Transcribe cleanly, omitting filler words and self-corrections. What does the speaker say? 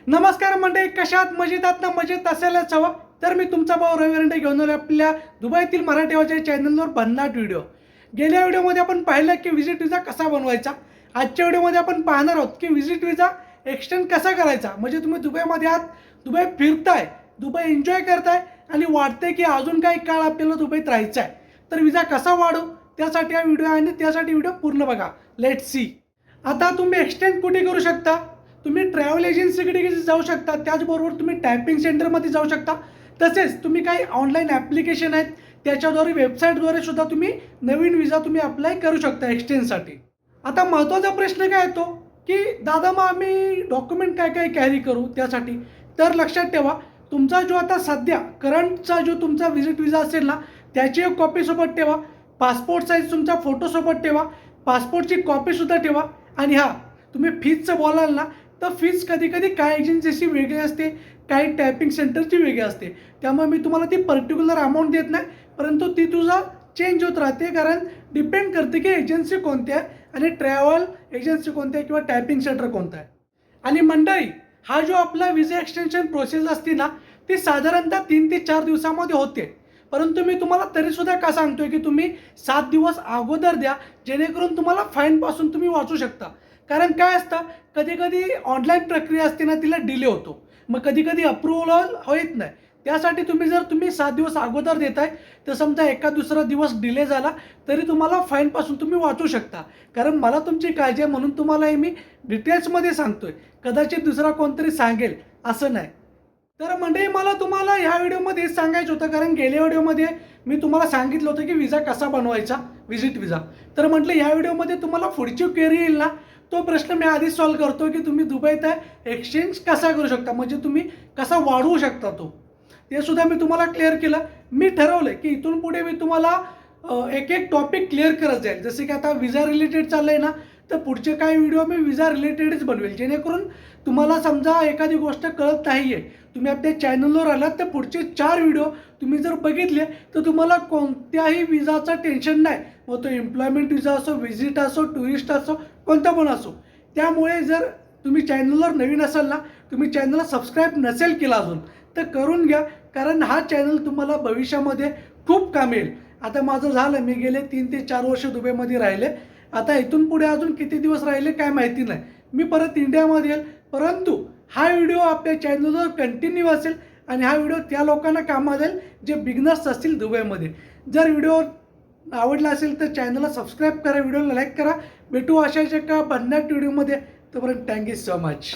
नमस्कार मंडळी, कशात मजेतात ना? मजेत असायलाच हवं. तर मी तुमचा भाऊ रवी एरंडे घेऊन आलो आपल्या दुबईतील मराठीवाच्या चॅनलवर भन्नाट व्हिडिओ. गेल्या व्हिडिओमध्ये आपण पाहिलं की विजिट विजा कसा बनवायचा. आजच्या व्हिडिओमध्ये आपण पाहणार आहोत की विजिट विजा एक्सटेंड कसा करायचा. म्हणजे तुम्ही दुबईमध्ये आहात, दुबई फिरताय, दुबई एन्जॉय करताय आणि वाटतंय की अजून काही काळ आपल्याला दुबईत राहायचं आहे, तर विजा कसा वाढू त्यासाठी हा व्हिडिओ आहे आणि त्यासाठी व्हिडिओ पूर्ण बघा. Let see. आता तुम्ही एक्सटेंड कुठे करू शकता? तुम्ही ट्रॅव्हल एजन्सीकडे जाऊ शकता, त्याचबरोबर तुम्ही टायपिंग सेंटरमध्ये जाऊ शकता. तसेच तुम्ही काही ऑनलाईन ॲप्लिकेशन आहेत त्याच्याद्वारे, वेबसाईटद्वारे सुद्धा तुम्ही नवीन विजा तुम्ही अप्लाय करू शकता एक्सटेंडसाठी. आता महत्त्वाचा प्रश्न काय येतो की दादा मग आम्ही डॉक्युमेंट काय काय कॅरी करू त्यासाठी? तर लक्षात ठेवा, तुमचा जो आता सध्या करंटचा जो तुमचा विजिट विजा असेल ना, त्याची एक कॉपी सोबत ठेवा. पासपोर्ट साईज तुमचा फोटो सोबत ठेवा. पासपोर्टची कॉपीसुद्धा ठेवा. आणि हां, तुम्ही फीजचं बोलाल ना, तर फीज कधी कधी काही एजन्सीची वेगळी असते, काही टायपिंग सेंटरची वेगळी असते. त्यामुळे मी तुम्हाला ती पर्टिक्युलर अमाऊंट देत नाही, परंतु ती तुझा चेंज होत राहते. कारण डिपेंड करते की एजन्सी कोणती आहे आणि ट्रॅव्हल एजन्सी कोणती आहे किंवा टायपिंग सेंटर कोणतं आहे. आणि मंडळी, हा जो आपला विजा एक्सटेन्शन प्रोसेस असते ना, ती साधारणतः 3 ते 4 दिवसामध्ये होते. परंतु मी तुम्हाला तरीसुद्धा का सांगतोय की तुम्ही 7 दिवस अगोदर द्या, जेणेकरून तुम्हाला फाईनपासून तुम्ही वाचू शकता. कारण काय असतं, कधी कधी ऑनलाईन प्रक्रिया असते ना, तिला डिले होतो. मग कधी कधी अप्रुव्हल होत नाही. त्यासाठी तुम्ही 7 दिवस अगोदर देताय, तर समजा एका दुसरा दिवस डिले झाला तरी तुम्हाला फाईनपासून तुम्ही वाचू शकता. कारण मला तुमची काळजी आहे म्हणून तुम्हाला हे मी डिटेल्समध्ये सांगतोय. कदाचित दुसरा कोणतरी सांगेल असं नाही. तर मंडळी, मला तुम्हाला ह्या व्हिडिओमध्ये हेच सांगायचं होतं. कारण गेल्या व्हिडिओमध्ये मी तुम्हाला सांगितलं होतं की विजा कसा बनवायचा, विजिट विजा. तर म्हटलं ह्या व्हिडिओमध्ये तुम्हाला पुढची क्वेरी येईल ना, तो प्रश्न मी आधीच सॉल्व्ह करतो की तुम्ही दुबईत एक्सचेंज कसा करू शकता, म्हणजे तुम्ही कसा वाढवू शकता तो. ते सुद्धा मी तुम्हाला क्लिअर केलं. मी ठरवलं की इथून पुढे मी तुम्हाला एक एक टॉपिक क्लिअर करत जाईल. जसे की आता विजा रिलेटेड चाललं आहे ना, तर पुढचे काही व्हिडिओ मी विजा रिलेटेडच बनवेल, जेणेकरून तुम्हाला समजा एखादी गोष्ट कळत नाही आहे, तुम्ही आपल्या चॅनलवर आलात, तर पुढचे 4 व्हिडिओ तुम्ही जर बघितले तर तुम्हाला कोणत्याही विजाचं टेन्शन नाही. मग तो एम्प्लॉयमेंट विजा असो, व्हिजिट असो, टुरिस्ट असो, कोणता पण असो. त्यामुळे जर तुम्ही चॅनलवर नवीन असाल ना, तुम्ही चॅनलला सबस्क्राईब नसेल केला अजून, तर करून घ्या. कारण हा चॅनल तुम्हाला भविष्यामध्ये खूप काम येईल. आता माझं झालं, मी गेले 3 ते 4 वर्ष दुबईमध्ये राहिले. आता इथून पुढे अजून किती दिवस राहिले काय माहिती नाही. मी परत इंडियामध्ये येईल. परंतु हा व्हिडिओ आपल्या चॅनलवर कंटिन्यू असेल आणि हा व्हिडिओ त्या लोकांना कामात येईल जे बिगनर्स असतील दुबईमध्ये. जर व्हिडिओ आवडला असेल तर चॅनलला सबस्क्राईब करा, व्हिडिओला लाईक करा. भेटू अशाच एका भन्नाट व्हिडिओमध्ये. तोपर्यंत थँक्यू सो मच.